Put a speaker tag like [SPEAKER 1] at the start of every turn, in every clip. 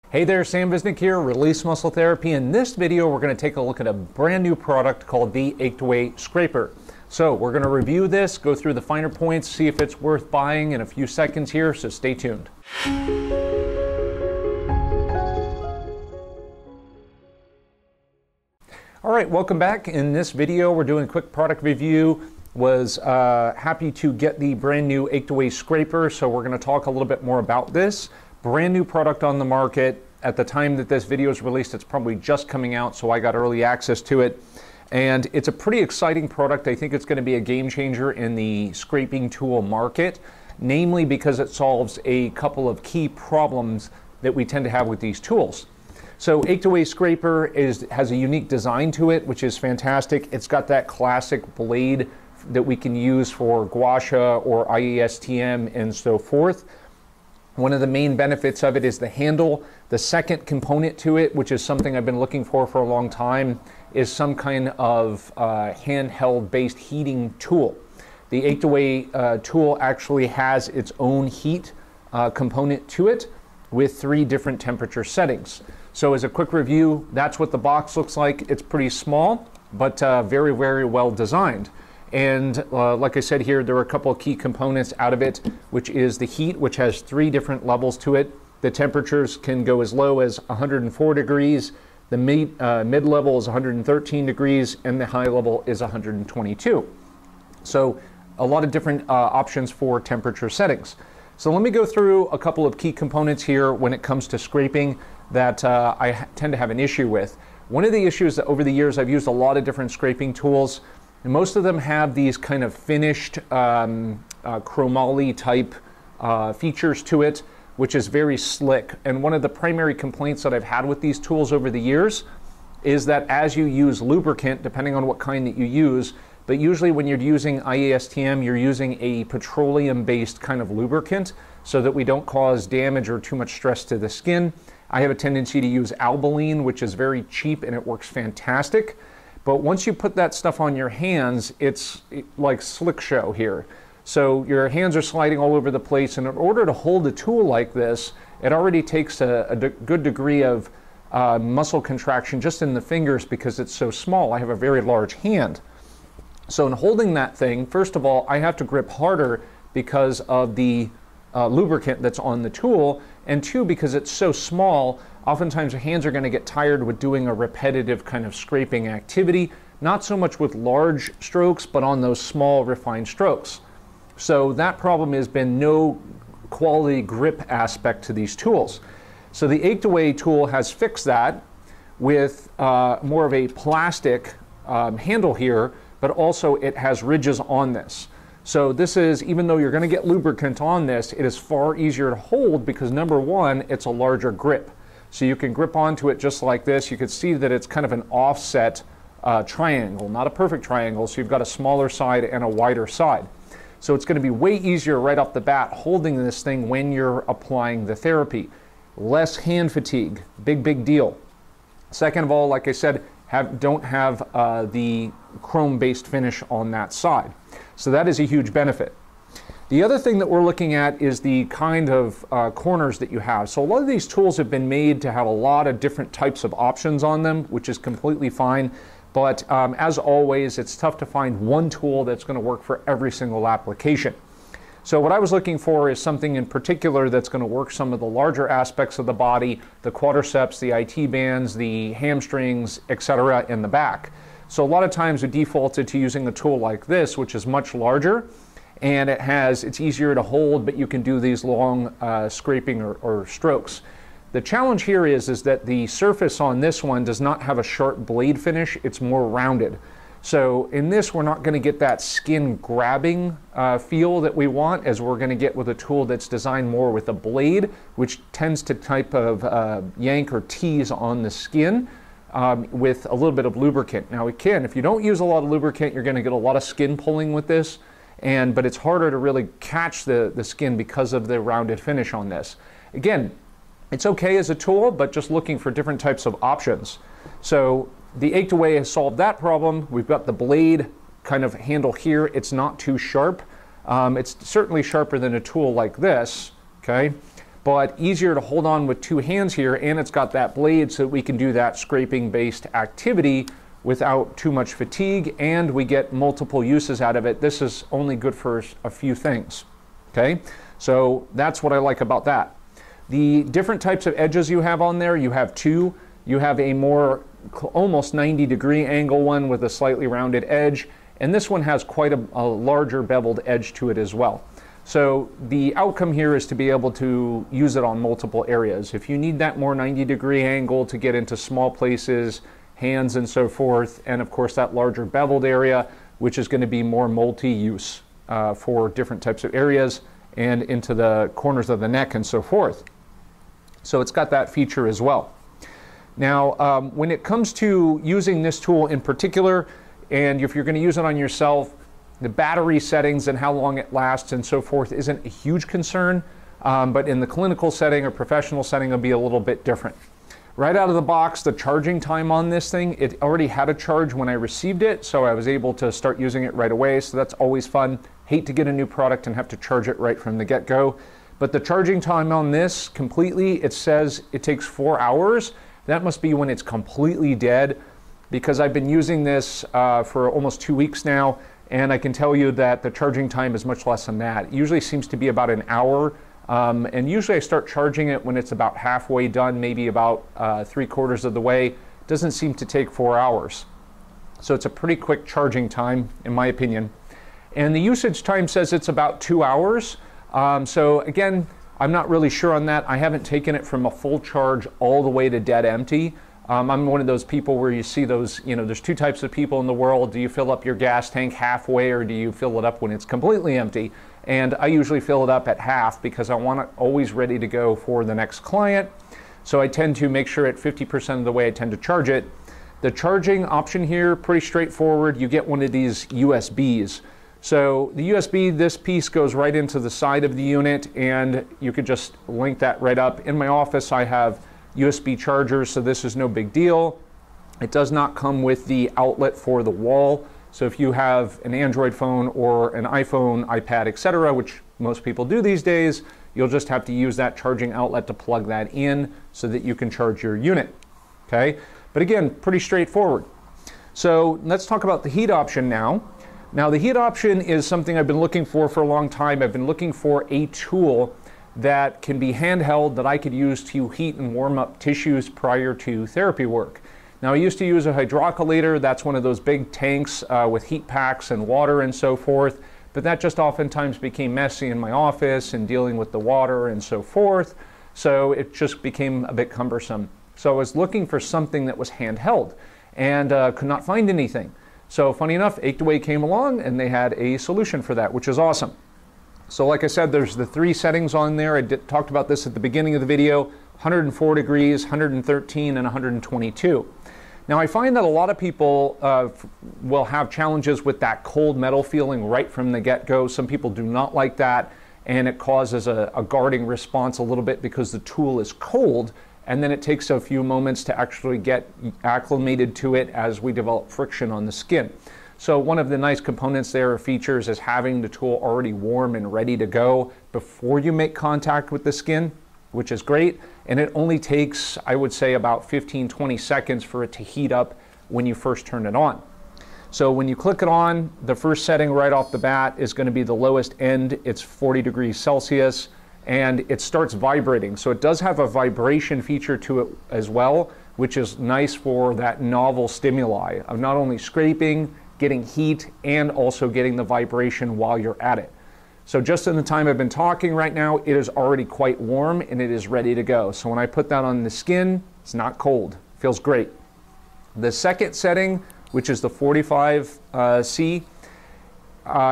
[SPEAKER 1] Hey there, Sam Visnick here, Release Muscle Therapy. In this video, we're going to take a look at a brand new product called the Achedaway Scraper. So we're going to review this, go through the finer points, see if it's worth buying in a few seconds here, so stay tuned. All right, welcome back. In this video, we're doing a quick product review. Was happy to get the brand new Achedaway Scraper, so we're going to talk a little bit more about this. Brand new product on the market. At the time that this video is released, it's probably just coming out, so I got early access to it. And it's a pretty exciting product. I think it's going to be a game changer in the scraping tool market, namely because it solves a couple of key problems that we tend to have with these tools. So Achedaway Scraper has a unique design to it, which is fantastic. It's got that classic blade that we can use for gua sha or iastm and so forth. One of the main benefits of it is the handle. The second component to it, which is something I've been looking for a long time, is some kind of handheld-based heating tool. The Achedaway tool actually has its own heat component to it with 3 different temperature settings. So as a quick review, that's what the box looks like. It's pretty small, but very, very well designed. And like I said here, there are a couple of key components out of it, which is the heat, which has 3 different levels to it. The temperatures can go as low as 104 degrees, the mid-level is 113 degrees, and the high level is 122. So a lot of different options for temperature settings. So let me go through a couple of key components here when it comes to scraping that I tend to have an issue with. One of the issues that over the years I've used a lot of different scraping tools, and most of them have these kind of finished chromoly type features to it, which is very slick. And one of the primary complaints that I've had with these tools over the years is that as you use lubricant, depending on what kind that you use, but usually when you're using iastm, you're using a petroleum-based kind of lubricant so that we don't cause damage or too much stress to the skin. I have a tendency to use Albaline, which is very cheap and it works fantastic. But once you put that stuff on your hands, it's like slick show here. So your hands are sliding all over the place, and in order to hold a tool like this, it already takes a good degree of muscle contraction just in the fingers because it's so small. I have a very large hand. So in holding that thing, first of all, I have to grip harder because of the lubricant that's on the tool, and 2, because it's so small, oftentimes your hands are going to get tired with doing a repetitive kind of scraping activity, not so much with large strokes, but on those small refined strokes. So that problem has been no quality grip aspect to these tools. So the Achedaway tool has fixed that with more of a plastic handle here, but also it has ridges on this. So this is, even though you're going to get lubricant on this, it is far easier to hold because number one, it's a larger grip. So you can grip onto it just like this. You can see that it's kind of an offset triangle, not a perfect triangle. So you've got a smaller side and a wider side. So it's going to be way easier right off the bat holding this thing when you're applying the therapy. Less hand fatigue, big deal. Second of all, like I said, don't have the chrome-based finish on that side. So that is a huge benefit. The other thing that we're looking at is the kind of corners that you have. So a lot of these tools have been made to have a lot of different types of options on them, which is completely fine. But as always, it's tough to find one tool that's going to work for every single application. So what I was looking for is something in particular that's going to work some of the larger aspects of the body, the quadriceps, the IT bands, the hamstrings, etc. in the back. So a lot of times we defaulted to using a tool like this, which is much larger, and it's easier to hold, but you can do these long scraping or strokes. The challenge here is that the surface on this one does not have a sharp blade finish, it's more rounded. So in this, we're not going to get that skin grabbing feel that we want, as we're going to get with a tool that's designed more with a blade, which tends to type of yank or tease on the skin with a little bit of lubricant. Now again, if you don't use a lot of lubricant, you're going to get a lot of skin pulling with this, but it's harder to really catch the skin because of the rounded finish on this. Again, it's okay as a tool, but just looking for different types of options. So the Achedaway has solved that problem. We've got the blade kind of handle here. It's not too sharp. It's certainly sharper than a tool like this, okay? but easier to hold on with two hands here, and it's got that blade so that we can do that scraping based activity without too much fatigue, and we get multiple uses out of it. This is only good for a few things, okay? So that's what I like about that. The different types of edges you have on there, you have two. You have a more almost 90-degree angle one with a slightly rounded edge, and this one has quite a larger beveled edge to it as well. So the outcome here is to be able to use it on multiple areas. If you need that more 90-degree angle to get into small places, hands and so forth, and of course that larger beveled area, which is going to be more multi-use for different types of areas and into the corners of the neck and so forth. So it's got that feature as well. Now, when it comes to using this tool in particular, and if you're going to use it on yourself, the battery settings and how long it lasts and so forth isn't a huge concern, but in the clinical setting or professional setting, it'll be a little bit different. Right out of the box, the charging time on this thing, it already had a charge when I received it, so I was able to start using it right away, so that's always fun. Hate to get a new product and have to charge it right from the get-go. But the charging time on this completely, it says it takes 4 hours. That must be when it's completely dead, because I've been using this for almost 2 weeks now, and I can tell you that the charging time is much less than that. It usually seems to be about an hour, and usually I start charging it when it's about halfway done, maybe about 3/4 of the way. It doesn't seem to take 4 hours. So it's a pretty quick charging time, in my opinion. And the usage time says it's about 2 hours. So again, I'm not really sure on that. I haven't taken it from a full charge all the way to dead empty. I'm one of those people where you see those, you know, there's two types of people in the world. Do you fill up your gas tank halfway, or do you fill it up when it's completely empty? And I usually fill it up at half because I want it always ready to go for the next client. So I tend to make sure at 50% of the way I tend to charge it. The charging option here, pretty straightforward. You get one of these USBs. So the USB, this piece goes right into the side of the unit, and you could just link that right up. In my office, I have USB chargers, so this is no big deal. It does not come with the outlet for the wall. So if you have an Android phone or an iPhone, iPad, etc., which most people do these days, you'll just have to use that charging outlet to plug that in so that you can charge your unit. Okay, but again, pretty straightforward. So let's talk about the heat option now. Now the heat option is something I've been looking for a long time. I've been looking for a tool that can be handheld that I could use to heat and warm up tissues prior to therapy work. Now I used to use a hydrocollator. That's one of those big tanks with heat packs and water and so forth, but that just oftentimes became messy in my office and dealing with the water and so forth, so it just became a bit cumbersome. So I was looking for something that was handheld and could not find anything. So funny enough, Achedaway came along and they had a solution for that, which is awesome. So like I said, there's the 3 settings on there. I talked about this at the beginning of the video: 104 degrees, 113, and 122. Now I find that a lot of people will have challenges with that cold metal feeling right from the get-go. Some people do not like that, and it causes a guarding response a little bit because the tool is cold, and then it takes a few moments to actually get acclimated to it as we develop friction on the skin. So one of the nice components there or features is having the tool already warm and ready to go before you make contact with the skin, which is great. And it only takes, I would say, about 15-20 seconds for it to heat up when you first turn it on. So when you click it on, the first setting right off the bat is going to be the lowest end. It's 40 degrees Celsius. And it starts vibrating. So it does have a vibration feature to it as well, which is nice for that novel stimuli of not only scraping, getting heat, and also getting the vibration while you're at it. So just in the time I've been talking right now, it is already quite warm and it is ready to go. So when I put that on the skin, it's not cold. It feels great. The second setting, which is the 45C,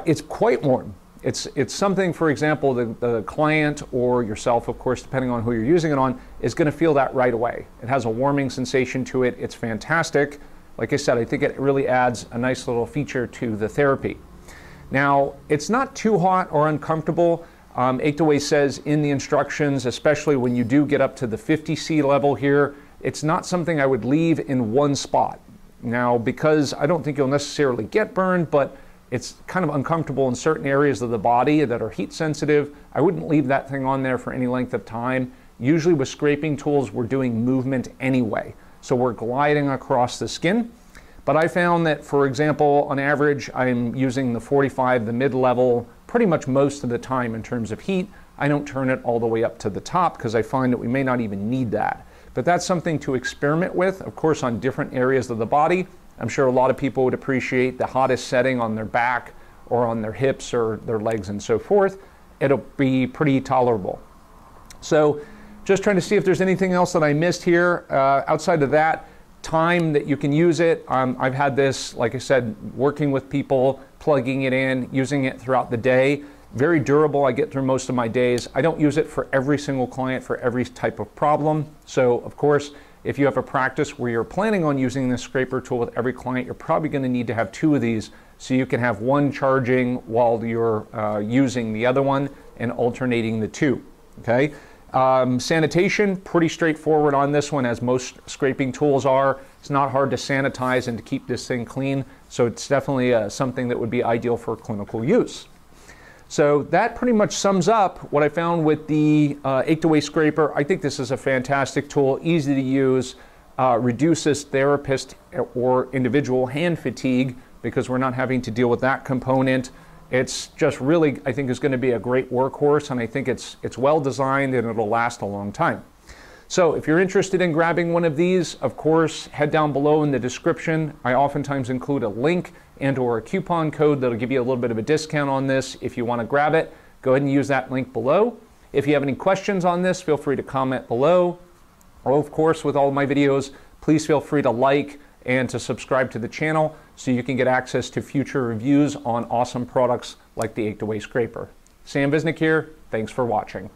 [SPEAKER 1] it's quite warm. It's something, for example, the client or yourself, of course, depending on who you're using it on, is going to feel that right away. It has a warming sensation to it. It's fantastic. Like I said, I think it really adds a nice little feature to the therapy. Now, it's not too hot or uncomfortable. Achedaway says in the instructions, especially when you do get up to the 50C level here, it's not something I would leave in one spot. Now, because I don't think you'll necessarily get burned, but It's kind of uncomfortable in certain areas of the body that are heat sensitive. I wouldn't leave that thing on there for any length of time. Usually with scraping tools, we're doing movement anyway. So we're gliding across the skin. But I found that, for example, on average, I'm using the 45, the mid-level, pretty much most of the time in terms of heat. I don't turn it all the way up to the top because I find that we may not even need that. But that's something to experiment with, of course, on different areas of the body. I'm sure a lot of people would appreciate the hottest setting on their back or on their hips or their legs and so forth. It'll be pretty tolerable. So just trying to see if there's anything else that I missed here. Outside of that, time that you can use it. I've had this, like I said, working with people, plugging it in, using it throughout the day. Very durable. I get through most of my days. I don't use it for every single client for every type of problem. So, of course, if you have a practice where you're planning on using this scraper tool with every client, you're probably going to need to have 2 of these so you can have one charging while you're using the other one and alternating the 2. Okay. Sanitation, pretty straightforward on this one, as most scraping tools are. It's not hard to sanitize and to keep this thing clean, so it's definitely something that would be ideal for clinical use. So that pretty much sums up what I found with the Achedaway Scraper. I think this is a fantastic tool, easy to use, reduces therapist or individual hand fatigue because we're not having to deal with that component. It's just really, I think, is going to be a great workhorse, and I think it's well designed and it'll last a long time. So if you're interested in grabbing one of these, of course, head down below in the description. I oftentimes include a link and or a coupon code that'll give you a little bit of a discount on this. If you want to grab it, go ahead and use that link below. If you have any questions on this, feel free to comment below. Or of course, with all of my videos, please feel free to like and to subscribe to the channel so you can get access to future reviews on awesome products like the Achedaway Scraper. Sam Visnick here. Thanks for watching.